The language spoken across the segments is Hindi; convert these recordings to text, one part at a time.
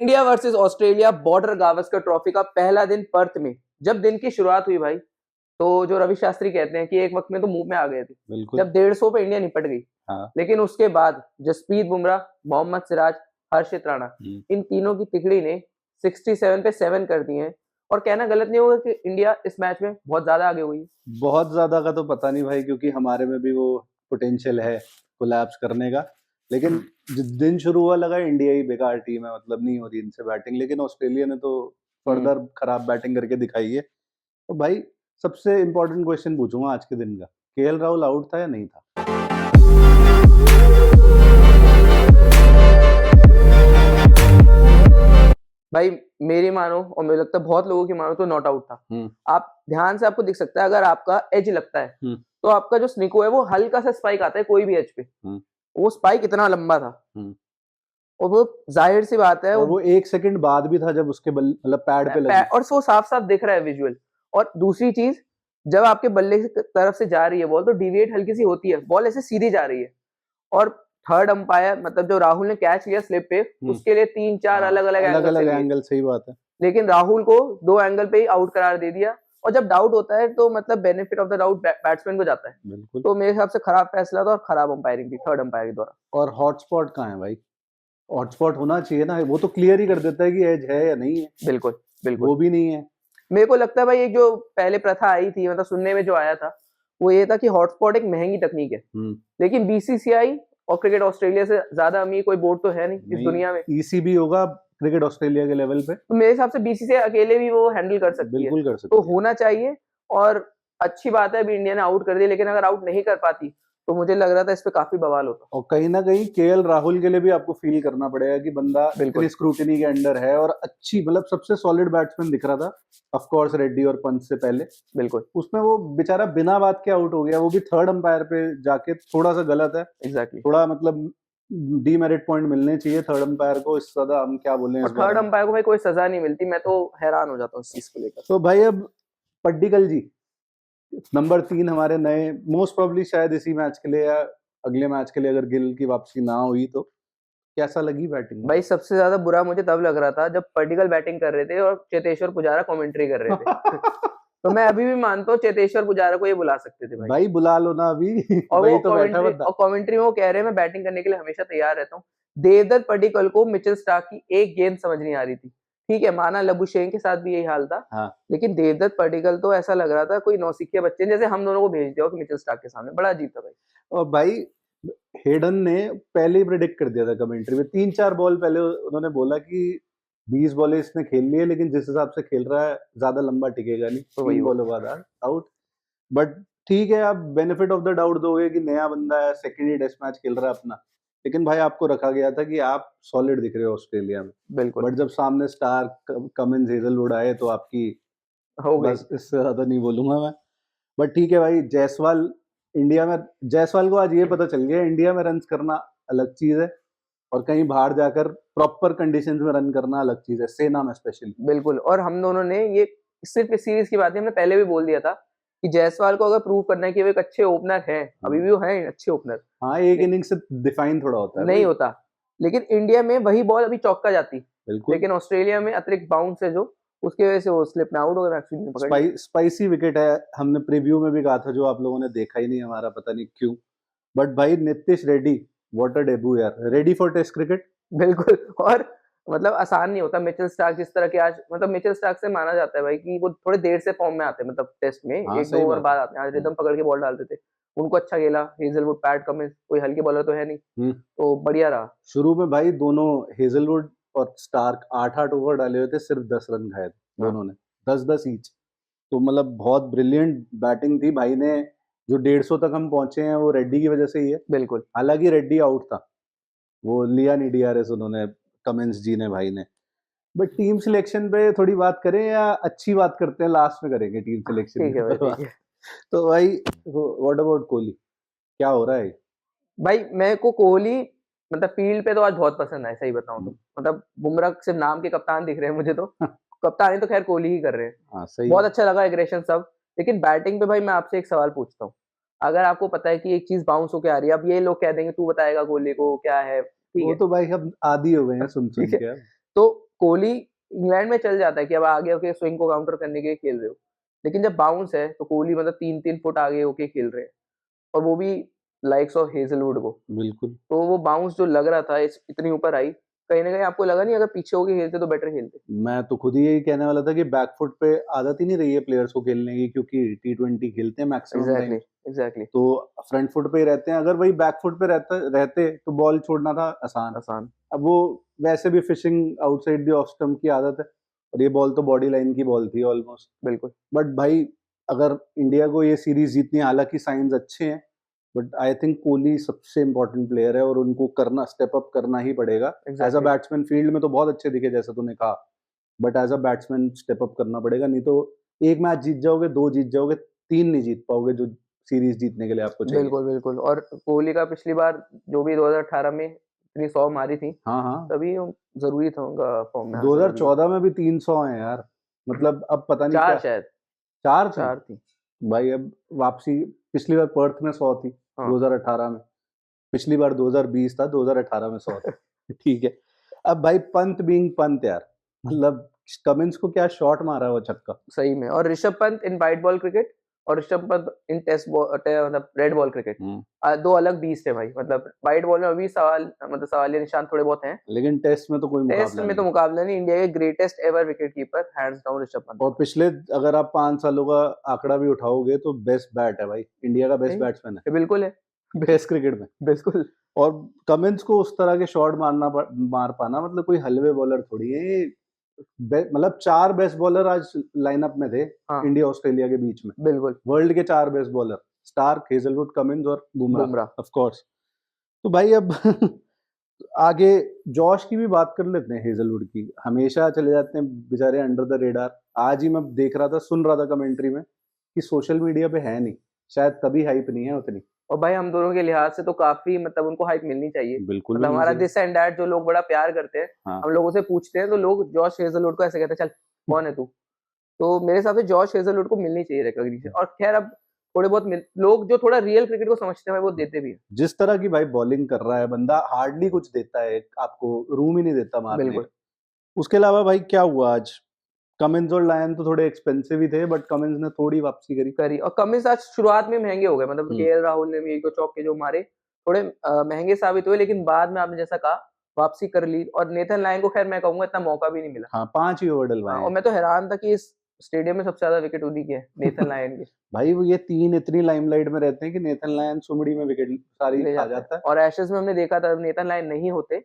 India versus Australia border Gavaskar trophy का पहला दिन पर्थ में। जब दिन की शुरुआत हुई भाई, तो जो रवि शास्त्री कहते हैं कि एक वक्त में तो मुंह में आ गए थे। बिल्कुल। जब 150 पे इंडिया निपट गई। हाँ। लेकिन उसके बाद जसप्रीत बुमराह, मोहम्मद सिराज, हर्षित राणा, इन तीनों की तिकड़ी ने 67 पे 7 कर दिए हैं। और कहना गलत नहीं होगा कि इंडिया इस मैच में बहुत ज्यादा आगे हुई है। बहुत ज्यादा का तो पता नहीं भाई, क्योंकि हमारे में भी वो पोटेंशियल है कोलैप्स करने का। लेकिन जिस दिन शुरू हुआ लगा इंडिया ही बेकार टीम है, मतलब नहीं हो रही इनसे बैटिंग। लेकिन ऑस्ट्रेलिया ने तो फर्दर खराब बैटिंग करके दिखाई है। तो भाई सबसे इंपॉर्टेंट क्वेश्चन पूछूंगा आज के दिन का, केएल राहुल आउट था या नहीं था? भाई मेरी मानो और मुझे लगता है बहुत लोगों की मानो तो नॉट आउट था। आप ध्यान से आपको दिख सकता है, अगर आपका एज लगता है तो आपका जो स्निको है वो हल्का सा स्पाइक आता है कोई भी एज पे। वो स्पाइक इतना लंबा था और वो जाहिर सी बात है, और वो 1 सेकंड बाद भी था जब उसके मतलब पैड पे लगी। और वो साफ साफ दिख रहा है विजुअल। और दूसरी चीज, जब आपके बल्ले की तरफ से जा रही है बॉल तो डिविएट हल्की सी होती है, बॉल ऐसे सीधी जा रही है। और थर्ड अंपायर मतलब जो राहुल ने कैच लिया स्लिप पे, उसके लिए 3-4 अलग अलग एंगल। सही बात है। लेकिन राहुल को 2 एंगल पे ही आउट करार दे दिया। और जब डाउट होता है तो मतलब benefit of the doubt batsman को जाता है। बिल्कुल। तो मेरे हिसाब से खराब फैसला था और खराब अंपायरिंग थी थर्ड अंपायर के द्वारा। और हॉटस्पॉट कहाँ है भाई? हॉटस्पॉट होना चाहिए ना, वो तो क्लियर ही कर देता है कि एज है या नहीं है। बिल्कुल बिल्कुल, वो भी नहीं है। मेरे को लगता है भाई एक जो पहले प्रथा आई थी, मतलब सुनने में जो आया था वो ये था कि हॉटस्पॉट एक महंगी तकनीक है। लेकिन बीसीसीआई और क्रिकेट ऑस्ट्रेलिया से ज्यादा अमीर कोई बोर्ड तो है नहीं इस दुनिया में। ईसीबी होगा क्रिकेट ऑस्ट्रेलिया के लेवल पे, तो मेरे हिसाब से बीसीसीआई अकेले भी वो हैंडल कर सकती है। बिल्कुल कर सकती तो है। होना चाहिए। और अच्छी बात है अभी इंडिया ने आउट कर दिया, लेकिन अगर आउट नहीं कर पाती तो मुझे लग रहा था इस पे काफी बवाल होता। और कहीं ना कहीं केएल राहुल के लिए भी आपको फील करना पड़ेगा कि बंदा इतनी स्क्रूटिनी के अंडर है और अच्छी मतलब सबसे सॉलिड बैट्समैन दिख रहा था ऑफ कोर्स रेड्डी और पंत से पहले। बिल्कुल, उसमें वो बेचारा बिना बात के आउट हो गया, वो भी थर्ड अंपायर पे जाके। थोड़ा सा गलत है। एग्जैक्टली। थोड़ा मतलब डीमेरिट पॉइंट मिलने चाहिए थर्ड अंपायर को। इस ज्यादा हम क्या बोले और थर्ड अंपायर को भाई कोई सजा नहीं मिलती, मैं तो हैरान हो जाता हूँ इस चीज को लेकर। तो भाई अब पड्डीकल जी नंबर 3 हमारे नए, मोस्ट प्रोबेबली शायद इसी मैच के लिए या अगले मैच के लिए अगर गिल की वापसी ना हुई तो कैसा लगी बैटिंग? भाई सबसे ज्यादा बुरा मुझे तब लग रहा था जब पडिक्कल बैटिंग कर रहे थे और चेतेश्वर पुजारा कमेंट्री कर रहे थे। तो मैं अभी भी मानता हूँ चेतेश्वर पुजारा को ये बुला सकते थे भाई बुला लो ना अभी। और वही वो तो बैठा बंदा। और कमेंट्री में वो कह रहे हैं मैं बैटिंग करने के लिए हमेशा तैयार रहता हूँ। देवदत्त पडिक्कल को मिचेल स्टार्क की एक गेंद समझ नहीं आ रही थी। ठीक है, माना लबुशेन के साथ भी यही हाल था। हाँ। लेकिन देवदत्त पडिक्कल तो ऐसा लग रहा था कोई नौसिखिया बच्चे जैसे हम दोनों को भेज दिया मिचेल स्टार्क के सामने। बड़ा अजीब था भाई। और भाई हेडन ने पहले ही प्रेडिक्ट कर दिया था कमेंट्री में, 3-4 बॉल पहले उन्होंने बोला कि 20 बॉलें इसने खेल ली है, लेकिन जिस हिसाब से खेल रहा है ज्यादा लंबा टिकेगा नहीं। 3 बॉलों बाद आउट। बट ठीक है, आप बेनिफिट ऑफ द डाउट दोगे कि नया बंदा है, सेकेंडरी टेस्ट मैच खेल रहा है अपना। लेकिन भाई आपको रखा गया था कि आप सॉलिड दिख रहे हो ऑस्ट्रेलिया में। बिल्कुल। बट जब सामने स्टार्क, कमिंस, हेजलवुड आए तो आपकी हो गई। बस इससे ज्यादा नहीं बोलूंगा मैं। बट ठीक है भाई, जायसवाल इंडिया में, जायसवाल को आज ये पता चल गया इंडिया में रन करना अलग चीज है और कहीं बाहर जाकर प्रॉपर कंडीशंस में रन करना अलग चीज है, सेना में स्पेशली। बिल्कुल। और हम दोनों ने ये सिर्फ इस सीरीज की बात नहीं, हमने पहले भी बोल दिया था कि जायसवाल को अगर प्रूव करना है कि वो एक अच्छे ओपनर है, अभी भी वो है अच्छे ओपनर। हाँ, एक इनिंग से डिफाइन थोड़ा होता है नहीं होता। लेकिन इंडिया में वही बॉल अभी चौका जाती, लेकिन ऑस्ट्रेलिया में अतिरिक्त बाउंस है जो उसकी वजह से वो स्लिप में आउट हो गया। स्पाइसी विकेट है, हमने प्रीव्यू में भी कहा था, जो आप लोगों ने देखा ही नहीं हमारा, पता नहीं क्यों। बट भाई Nitish Reddy, what a debut यार, रेडी फॉर टेस्ट क्रिकेट। बिल्कुल। और मतलब आसान नहीं होता। मिचेल स्टार्क जिस तरह के आज, मतलब मिचेल स्टार्क से माना जाता है भाई कि वो थोड़े देर से फॉर्म में आते हैं, मतलब टेस्ट में एक दो ओवर बाद आते हैं। आज रिदम पकड़ के बॉल डालते थे, उनको अच्छा खेला। हेजलवुड, पैट कमिंस कोई हल्के बॉलर तो है नहीं, तो बढ़िया रहा। शुरू में भाई दोनों हेजलवुड और स्टार्क 8-8 ओवर डाले हुए थे, सिर्फ 10 रन खाए थे दोनों ने, 10-10 ईच। तो मतलब बहुत ब्रिलियंट बैटिंग थी भाई ने। जो 150 तक हम पहुंचे हैं वो रेड्डी की वजह से ही है। बिल्कुल। हालांकि रेड्डी आउट था, वो लिया नहीं डीआरएस उन्होंने, कमिंस जी ने, भाई ने। बट टीम सिलेक्शन पे थोड़ी बात करें या अच्छी बात करते हैं, लास्ट में करेंगे टीम सिलेक्शन। ठीक है भाई, ठीक है। तो भाई व्हाट अबाउट कोहली, क्या हो रहा है? भाई मेरे को कोहली मतलब फील्ड पे तो आज बहुत पसंद है, सही बताऊं तो। मतलब बुमराह सिर्फ नाम के कप्तान दिख रहे हैं मुझे तो। कप्तानी तो खैर कोहली ही कर रहे हैं। हाँ, सही बहुत अच्छा लगा एग्रेशन सब। लेकिन बैटिंग पे भाई मैं आपसे एक सवाल पूछता हूँ। अगर आपको पता है कि एक चीज बाउंस होके आ रही है, अब ये लोग कह देंगे तू बताएगा कोहली को क्या है, ठीक वो है, तो भाई हम आदी हो गए हैं सुन ठीक है। के। तो कोहली इंग्लैंड में चल जाता है कि अब आगे होके स्विंग को काउंटर करने के लिए खेल रहे हो, लेकिन जब बाउंस है तो कोहली मतलब 3-3 फुट आगे होके खेल रहे हैं, और वो भी लाइक्स ऑफ हेजलवुड को। बिल्कुल। तो वो बाउंस जो लग रहा था इतनी ऊपर आई, कहीं ना कहीं आपको लगा नहीं अगर पीछे होके खेलते तो बेटर खेलते? मैं तो खुद ही यही कहने वाला था कि बैकफुट पे आदत ही नहीं रही है प्लेयर्स को खेलने की, क्योंकि T20 खेलते हैं मैक्सिमम टाइम, एग्जैक्टली तो फ्रंट फुट पे ही रहते हैं। अगर वही बैक फुट पे रहते तो बॉल छोड़ना था आसान। अब वो वैसे भी fishing outside the off stump की आदत है, और ये बॉल तो बॉडी लाइन की बॉल थी ऑलमोस्ट। बिल्कुल। बट भाई अगर इंडिया को ये सीरीज जीतनी, हालांकि साइंस अच्छे हैं, बट आई थिंक कोहली सबसे इंपॉर्टेंट प्लेयर है और उनको करना, स्टेप अप करना ही पड़ेगा। एज अ बैट्समैन फील्ड में तो बहुत अच्छे दिखे जैसा तूने कहा, but as a batsman step up करना पड़ेगा, नहीं तो एक मैच जीत जाओगे, 2 जीत जाओगे, 3 नहीं जीत पाओगे जो सीरीज जीतने के लिए आपको चाहिए। बिल्कुल। और कोहली का पिछली बार जो भी 2018 में इतनी 100 मारी थी, हाँ। तभी जरूरी था उनका फॉर्म में आना। 2014 में भी 300 हैं यार, मतलब अब पता नहीं 4 क्या। शायद 4 थी भाई। अब वापसी, पिछली बार पर्थ में 100 थी। हाँ। 2018 में, पिछली बार 2020 था, 2018 में 100 था। ठीक है। अब भाई पंत बीइंग पंत यार, मतलब कमिंस को क्या शॉट मारा वो छक्का सही में। और Rishabh Pant in white ball cricket और ऋषभ पंत इन टेस्ट मतलब रेड बॉल क्रिकेट, दो अलग बीस्ट है भाई। मतलब वाइट बॉल में अभी सवालिया निशान थोड़े बहुत हैं, लेकिन टेस्ट में तो कोई टेस्ट में तो मुकाबला नहीं। इंडिया के greatest ever wicket keeper hands down Rishabh Pant. और पिछले अगर आप 5 सालों का आंकड़ा भी उठाओगे तो बेस्ट बैट है भाई, इंडिया का बेस्ट बैट्समैन है। बिल्कुल है, टेस्ट क्रिकेट में बिल्कुल। और कमिंस को उस तरह के शॉट मार पाना मतलब कोई हलवे बॉलर थोड़ी है ये। मतलब 4 बेस्ट बॉलर आज लाइनअप में थे। हाँ। इंडिया ऑस्ट्रेलिया के बीच में बिल्कुल वर्ल्ड के 4 best bowler, Starc, Hazlewood, Cummins और बुमराह ऑफ कोर्स। तो भाई अब आगे जॉश की भी बात कर लेते हैं। हेजलवुड की हमेशा चले जाते हैं बेचारे अंडर द रेडार। आज ही मैं देख रहा था, सुन रहा था कमेंट्री में कि सोशल मीडिया पे है नहीं, शायद तभी हाइप नहीं है उतनी। और भाई हम दोनों के लिहाज से तो काफी मतलब उनको हाइप मिलनी चाहिए। बिल्कुल मतलब हमारा दिस एंड दैट जो लोग बड़ा प्यार करते हैं, हाँ। हम लोगों से पूछते हैं तो लोग जॉश हेजलवुड को ऐसे कहते हैं, चल कौन है तू? तो मेरे हिसाब से जॉश हेजलवुड को मिलनी चाहिए रिकॉग्निशन। और खैर अब थोड़े बहुत लोग जो थोड़ा रियल क्रिकेट को समझते हैं वो देते भी है। जिस तरह की भाई बॉलिंग कर रहा है बंदा, हार्डली कुछ देता है, आपको रूम ही नहीं देता मारने का। उसके अलावा भाई क्या हुआ आज? कमिंस और लायन तो थोड़े एक्सपेंसिव ही थे, बट कमिंस ने थोड़ी वापसी करी। और कमिंस आज शुरुआत में महंगे हो गए, मतलब केएल राहुल ने भी 1-2 चौके जो मारे थोड़े महंगे साबित हुए, लेकिन बाद में आपने जैसा कहा वापसी कर ली। और नेथन लायन को खैर मैं कहूंगा इतना मौका भी नहीं मिला। हाँ, 5 ही ओवर डलवाए। और मैं तो हैरान था कि इस स्टेडियम में सबसे ज्यादा विकेट उन्हीं के हैं, नेथन लायन के। भाई वो ये 3 इतनी लाइमलाइट में रहते हैं कि नेथन लायन सुमड़ी में विकेट सारी खा जाता है। और एशेज में हमने देखा था नेथन लायन नहीं होते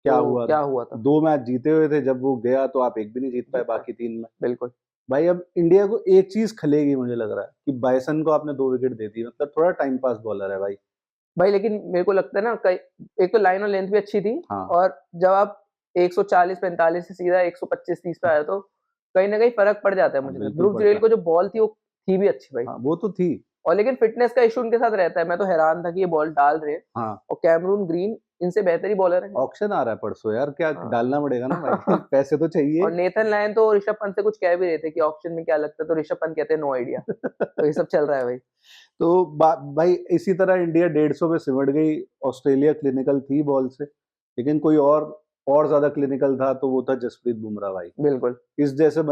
क्या हुआ था? 2 मैच जीते हुए थे, जब वो गया तो आप एक भी नहीं जीत पाए बाकी 3 में। बिल्कुल भाई अब इंडिया को एक चीज खलेगी मुझे लग रहा है कि बाइसन को आपने 2 विकेट दे दी, मतलब थोड़ा टाइम पास बॉलर है भाई। लेकिन मेरे को लगता है ना, एक तो लाइन और लेंथ भी अच्छी थी। हाँ। और जब आप 140-45 से सीधा 125-30 पे आया तो कहीं ना कहीं फर्क पड़ जाता है। मुझे ध्रुव जुरैल को जो बॉल थी वो थी भी अच्छी भाई। हाँ, वो तो थी। और लेकिन फिटनेस का इशू उनके साथ रहता है। मैं तो हैरान था कि ये बॉल डाल रहे हैं। हाँ। और कैमरून ग्रीन इनसे बेहतर ही बॉलर है। ऑक्शन आ रहा है परसों यार, क्या डालना पड़ेगा ना भाई। पैसे तो चाहिए। और नेथन लायन तो ऋषभ पंत से कुछ कह भी रहे थे कि ऑक्शन में क्या लगता है, तो ऋषभ पंत कहते हैं नो आइडिया। तो ये सब चल रहा है भाई। तो भाई इसी तरह इंडिया 150 पे सिमट गई। ऑस्ट्रेलिया क्लिनिकल थी बॉल से, लेकिन कोई और ज्यादा क्लिनिकल था तो वो था जसप्रीत बुमराह भाई। बिल्कुल। इस जैसे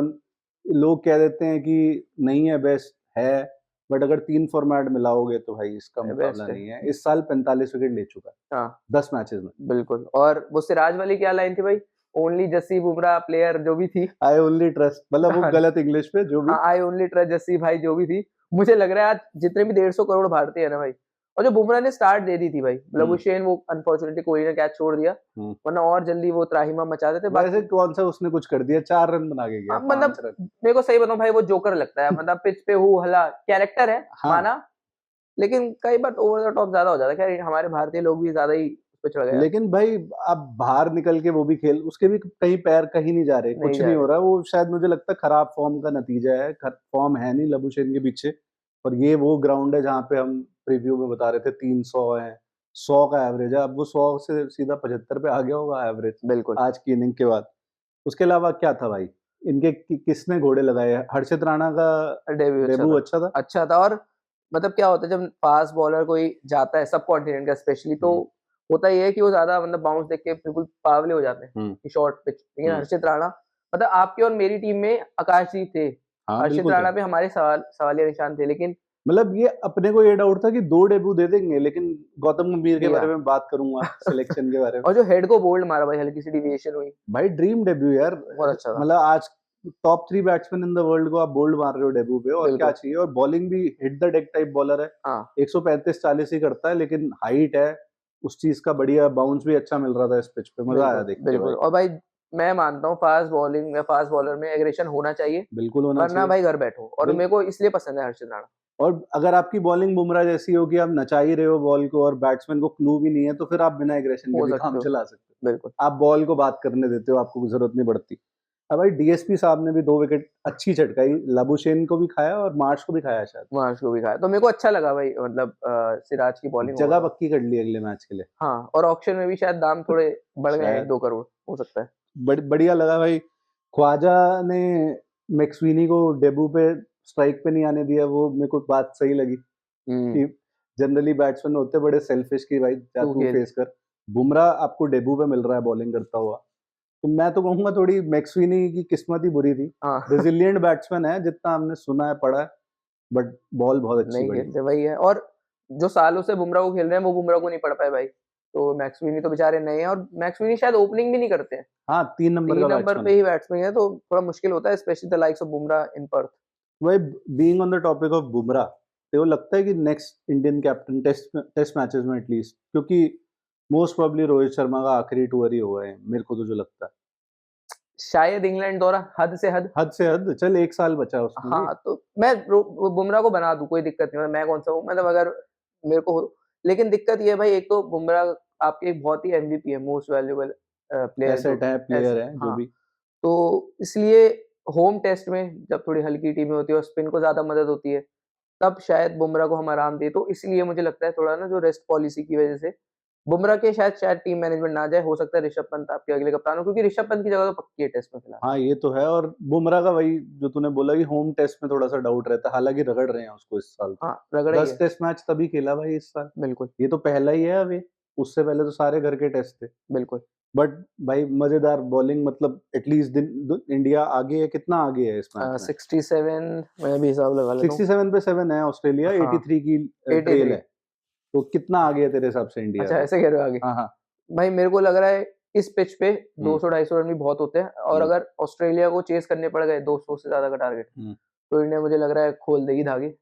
लोग कह देते हैं कि नहीं है, बेस्ट है, बट अगर 3 फॉर्मेट मिलाओगे तो भाई इसका मुकाबला नहीं है। इस साल 45 विकेट ले चुका है। हाँ। 10 मैचेस में। बिल्कुल। और वो सिराज वाली क्या लाइन थी भाई? ओनली जस्सी बुमराह प्लेयर जो भी थी, आई ओनली ट्रस्ट, मतलब वो गलत इंग्लिश पे जो भी, आई ओनली ट्रस्ट जस्सी भाई जो भी थी। मुझे लग रहा है आज जितने भी 150 करोड़ भारतीय है ना भाई, और जो बुमराह ने स्टार्ट दे दी थी भाई, लबुशेन वो अनफॉर्चुनेटली कोहली ने कैच छोड़ दिया, वरना और जल्दी वो त्राहिमा मचा देते। वैसे कौन सा उसने कुछ कर दिया, 4 रन बना के गया। मतलब मेरे को सही बताऊं भाई, वो जोकर लगता है। मतलब पिच पे हु हला कैरेक्टर है। हाँ। माना, लेकिन कई बार ओवर द टॉप ज्यादा हो जाता है। खैर हमारे भारतीय लोग भी ज्यादा ही पे चढ़ गए। लेकिन भाई अब बाहर निकल के वो भी खेल, उसके भी कहीं पैर कहीं नहीं जा रहे, कुछ नहीं हो रहा। वो शायद मुझे लगता है खराब फॉर्म का नतीजा है। फॉर्म है नहीं लबुशेन के पीछे, और ये वो ग्राउंड है जहाँ पे हम प्रीव्यू में बता रहे थे 300 है, 100 का एवरेज है। अब वो 100 से सीधा 75 पे आ गया होगा एवरेज। बिल्कुल। आज की इनिंग के बाद। उसके अलावा क्या था भाई इनके, किसने घोड़े लगाए? हर्षित राणा का डेब्यू अच्छा था। और मतलब क्या होता है जब फास्ट बॉलर कोई जाता है सब कॉन्टिनेंट का स्पेशली, तो होता ये है कि वो ज्यादा मतलब बाउंस देख के बिल्कुल पावले हो जाते हैं कि शॉर्ट पिच। लेकिन हर्षित राणा, मतलब आपकी और मेरी टीम में आकाशदीप थे, हर्षित राणा पे हमारे सवालिया निशान थे, लेकिन मतलब ये अपने को ये डाउट था कि 2 डेब्यू दे देंगे, लेकिन गौतम गंभीर के बारे में बात करूंगा सिलेक्शन के बारे में। और जो हेड को बोल्ड मारा भाई, हल्की सी डिविएशन हुई भाई, ड्रीम डेब्यू यार, बहुत अच्छा था। मतलब आज top 3 batsman in the world को आप बोल्ड मार रहे हो डेब्यू पे, और क्या चाहिए। और बॉलिंग भी hit the deck type bowler है। 135-40 ही करता है, लेकिन हाइट है उस चीज का, बढ़िया बाउंस भी अच्छा मिल रहा था इस पिच पे, मजा आया देख के। बिल्कुल। और भाई मैं मानता हूँ फास्ट बॉलिंग या फास्ट बॉलर में एग्रेशन होना चाहिए, बिल्कुल होना वरना चाहिए भाई घर बैठो। और मेरे को इसलिए पसंद है हर्षित राणा। और अगर आपकी बॉलिंग बुमराह जैसी हो कि आप नचा ही रहे हो बॉल को और बैट्समैन को क्लू भी नहीं है, तो फिर आप बिना एग्रेशन के भी काम चला सकते हो। बिल्कुल, आप बॉल को बात करने देते हो, आपको जरूरत नहीं पड़ती। अब भाई डीएसपी साहब ने भी 2 विकेट अच्छी झटकाई, लाबुशेन को भी खाया और मार्श को भी खाया शायद। मार्श को भी खाया, तो मेरे को अच्छा लगा भाई, मतलब सिराज की बॉलिंग जगह पक्की कर ली अगले मैच के लिए। हाँ, और ऑक्शन में भी शायद दाम थोड़े बढ़ गए 1-2 करोड़ हो सकता है। बढ़िया लगा भाई। ख्वाजा ने मैक्सवीनी को डेब्यू पे स्ट्राइक पे नहीं आने दिया, वो मेरे को बात सही लगी कि जनरली बैट्समैन होते बड़े सेल्फिश की भाई जा तू फेस कर। बुमराह आपको डेब्यू पे मिल रहा है बॉलिंग करता हुआ, तो मैं तो कहूंगा थोड़ी मैक्सवीनी की किस्मत ही बुरी थी। रेजिलिएंट बैट्समैन है जितना हमने सुना है पढ़ा है, बट बॉल बहुत अच्छी नहीं वही है। और जो सालों से बुमराह को खेल रहे हैं वो बुमराह को नहीं पढ़ पाए भाई, तो मैक्सवीनी तो बेचारे नए हैं, और मैक्सवीनी शायद ओपनिंग भी नहीं करते हैं। हाँ, 3 नंबर पे ही बैट्समैन है, तो थोड़ा मुश्किल होता है, specially the likes of Bumrah in Perth. वही, being on the topic of Bumrah, तो लगता है कि next Indian captain test matches में एटलीस्ट, क्योंकि मोस्ट प्रोबब्ली रोहित शर्मा का आखिरी टूर ही हुआ है मेरे को तो जो लगता है। शायद इंग्लैंड दौरा हद से हद चल 1 साल बचा उसमें। हाँ, तो मैं बुमराह को बना दूं, कोई दिक्कत नहीं, मैं कौन सा हूँ, मतलब अगर मेरे को लेकिन दिक्कत ये है भाई, एक तो बुमराह आपके एक बहुत ही एमवीपी है, मोस्ट वैल्यूएबल प्लेयर है जो भी, तो इसलिए होम टेस्ट में जब थोड़ी हल्की टीमें होती है और स्पिन को ज्यादा मदद होती है, तब शायद बुमराह को हम आराम दे, तो इसलिए मुझे लगता है थोड़ा ना, जो रेस्ट पॉलिसी की वजह से बुमराह के शायद टीम मैनेजमेंट ना जाए, हो सकता है ऋषभ पंत आपके अगले कप्तान हो, क्योंकि ऋषभ पंत की जगह तो पक्की है टेस्ट में फिलहाल। हाँ ये तो है। और बुमराह का वही जो तूने बोला कि होम टेस्ट में थोड़ा सा डाउट रहता है, हालांकि रगड़ रहे हैं उसको इस साल। हाँ, रगड़ा ही 10 है। टेस्ट मैच तभी खेला भाई इस साल, बिल्कुल ये तो पहला ही है अभी, उससे पहले तो सारे घर के टेस्ट थे। बिल्कुल। बट भाई मजेदार बॉलिंग, मतलब एटलीस्ट इंडिया आगे है, कितना आगे है इस मैच में? 67 मैं भी हिसाब लगा लेता हूँ। 67 पे 7 है ऑस्ट्रेलिया, 83 की ट्रेल है, तो कितना आगे है तेरे हिसाब से इंडिया? अच्छा, ऐसे कह रहे हो आगे? हाँ हाँ। भाई मेरे को लग रहा है इस पिच पे 200-250 रन भी बहुत होते हैं, और अगर ऑस्ट्रेलिया को चेस करने पड़ गए 200 से ज्यादा का टारगेट, तो इंडिया मुझे लग रहा है खोल देगी धागे।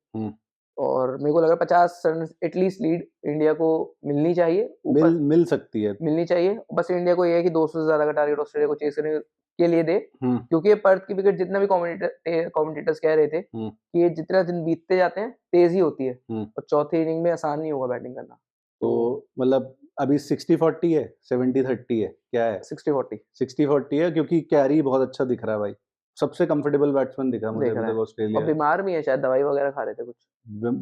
और मेरे को लग रहा है 50 रन एटलीस्ट लीड इंडिया को मिलनी चाहिए, मिल सकती है, मिलनी चाहिए। बस इंडिया को ये है कि 200 से ज्यादा का टारगेट ऑस्ट्रेलिया को चेस करने के लिए दे, क्योंकि ये पर्थ की विकेट जितना भी कमेंटेटर्स कह रहे थे कि ये जितना दिन बीतते जाते हैं तेजी होती है, और चौथे इनिंग में आसान नहीं होगा बैटिंग करना। तो मतलब अभी 60-40 है, 70-30 है, क्या है? 60-40 है, क्योंकि कैरी बहुत अच्छा दिख रहा है भाई, सबसे कंफर्टेबल बैट्समैन दिखा मुझे अभी तक ऑस्ट्रेलिया। और बीमार भी है शायद, दवाई वगैरह खा रहे थे कुछ।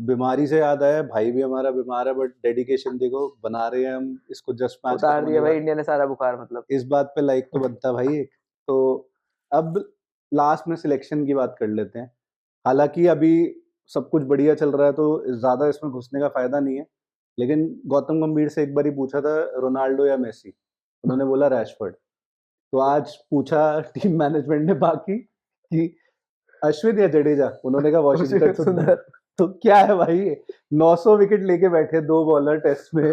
बीमारी से याद आया, भाई भी हमारा बीमार है, बट डेडिकेशन देखो, बना रहे हैं हम इसको जस्ट मैच उतार दिया भाई इंडिया ने सारा बुखार, मतलब इस बात पे लाइक तो बनता भाई एक। तो अब लास्ट में सिलेक्शन की बात कर लेते हैं। हालांकि अभी सब कुछ बढ़िया चल रहा है, तो ज्यादा इसमें घुसने का फायदा नहीं है, लेकिन गौतम गंभीर से एक बार ही पूछा था रोनाल्डो या मेसी, उन्होंने बोला रैशफोर्ड। तो आज पूछा टीम मैनेजमेंट ने बाकी कि अश्विन या जडेजा, उन्होंने कहा वॉशिंगटन सुंदर। तो क्या है भाई, 900 विकेट लेके बैठे 2 बॉलर टेस्ट में,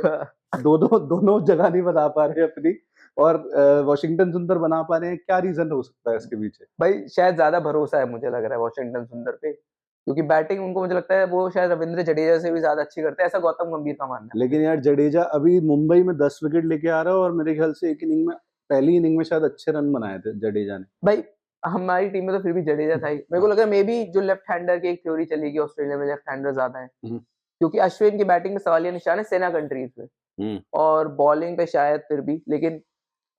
दोनों जगह नहीं बना पा रहे अपनी, और वॉशिंगटन सुंदर बना पा रहे हैं, क्या रीजन हो सकता है इसके पीछे? भाई शायद ज्यादा भरोसा है मुझे लग रहा है वॉशिंगटन सुंदर पे, क्योंकि बैटिंग उनको मुझे लगता है वो शायद रविंद्र जडेजा से भी ज्यादा अच्छी करते हैं, ऐसा गौतम गंभीर का मानना है। लेकिन यार जडेजा अभी मुंबई में 10 विकेट लेके आ रहा है, और मेरे ख्याल से एक इनिंग में, पहली इनिंग में शायद अच्छे रन बनाए थे जडेजा ने। भाई हमारी टीम में तो फिर भी जडेजा था ही। मेरे को लगा मे बी जो लेफ्ट हैंडर की एक थ्योरी चलेगी ऑस्ट्रेलिया में, लेफ्ट हैंडर ज्यादा है, क्योंकि अश्विन की बैटिंग में सवालिया निशान है सेना कंट्रीज में, और बॉलिंग पे शायद फिर भी, लेकिन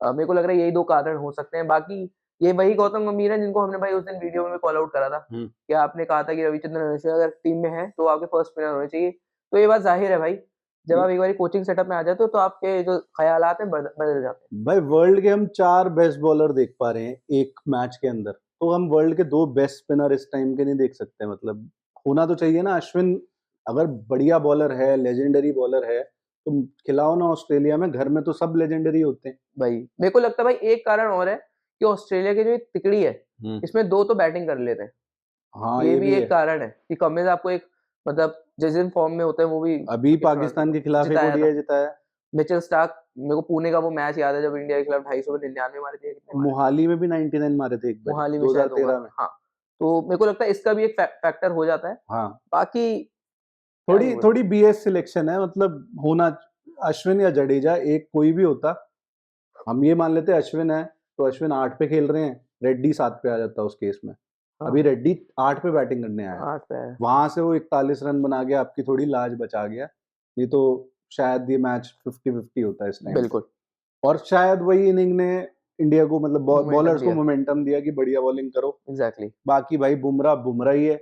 मेरे को लग रहा है यही 2 कारण हो सकते हैं। बाकी ये वही गौतम गंभीर है जिनको हमने भाई उस दिन वीडियो में कॉल आउट करा था, कि आपने कहा था कि रविचंद्रन अश्विन अगर टीम में है तो आपके फर्स्ट स्पिनर होने चाहिए, तो ये बात जाहिर है भाई, जब आप एक बार कोचिंग सेटअप में आ जाते हो तो आपके जो ख्यालात हैं बदल जाते हैं। भाई वर्ल्ड के हम 4 बेस्ट बॉलर देख पा रहे हैं एक मैच के अंदर, तो हम वर्ल्ड के 2 बेस्ट स्पिनर इस टाइम के नहीं देख सकते? मतलब होना तो चाहिए ना। अश्विन अगर बढ़िया बॉलर है, लेजेंडरी बॉलर है, तुम खिलाओ ना ऑस्ट्रेलिया में, घर में तो सब लेजेंडरी होते हैं भाई मेरे को लगता है भाई एक कारण और है कि ऑस्ट्रेलिया की जो ये तिकड़ी है इसमें 2 तो बैटिंग कर लेते हैं। हाँ ये ये भी भी एक है। कारण है कि कमिंस आपको एक मतलब जिस दिन फॉर्म में होते हैं वो भी अभी कितना पाकिस्तान के खिलाफ एक जिताया था। ओडीआई जिताया। मिचेल स्टार्क, मेरे को पुणे का वो मैच याद है जब इंडिया के खिलाफ 250 में 99 मारे थे, कितने मारे थे? मोहाली में भी 99 मारे थे एक बार, मोहाली में शायद होगा। 2013 में। हाँ, तो मेरे को लगता है इसका भी एक फैक्टर हो जाता है। हाँ बाकी क्या ही थोड़ी बोले। थोड़ी बीएस सिलेक्शन है, मतलब होना अश्विन या जडेजा एक कोई भी होता, हम ये मान लेते अश्विन है तो अश्विन 8 पे खेल रहे हैं, रेड्डी 7 पे आ जाता उस केस में। हाँ, अभी रेड्डी 8 पे बैटिंग करने आया, 8 पे है। वहां से वो 41 रन बना गया, आपकी थोड़ी लाज बचा गया, नहीं तो शायद ये मैच 50-50 होता इस टाइम पे। बिल्कुल, और शायद वही इनिंग ने इंडिया को मतलब मोमेंटम बॉलर्स को दिया। मोमेंटम दिया कि बढ़िया बॉलिंग करो। एग्ज़ैक्टली। बाकी भाई बुमराह ही है,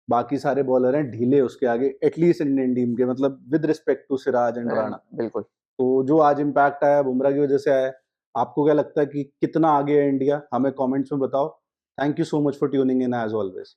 बाकी सारे बॉलर हैं ढीले उसके आगे, एटलीस्ट इंडियन टीम के, मतलब with respect to Siraj and Rana. बिल्कुल। तो जो आज इम्पैक्ट आया बुमराह की वजह से आया। आपको क्या लगता है कि कितना आगे है इंडिया? हमें कमेंट्स में बताओ। Thank you so much for tuning in as always.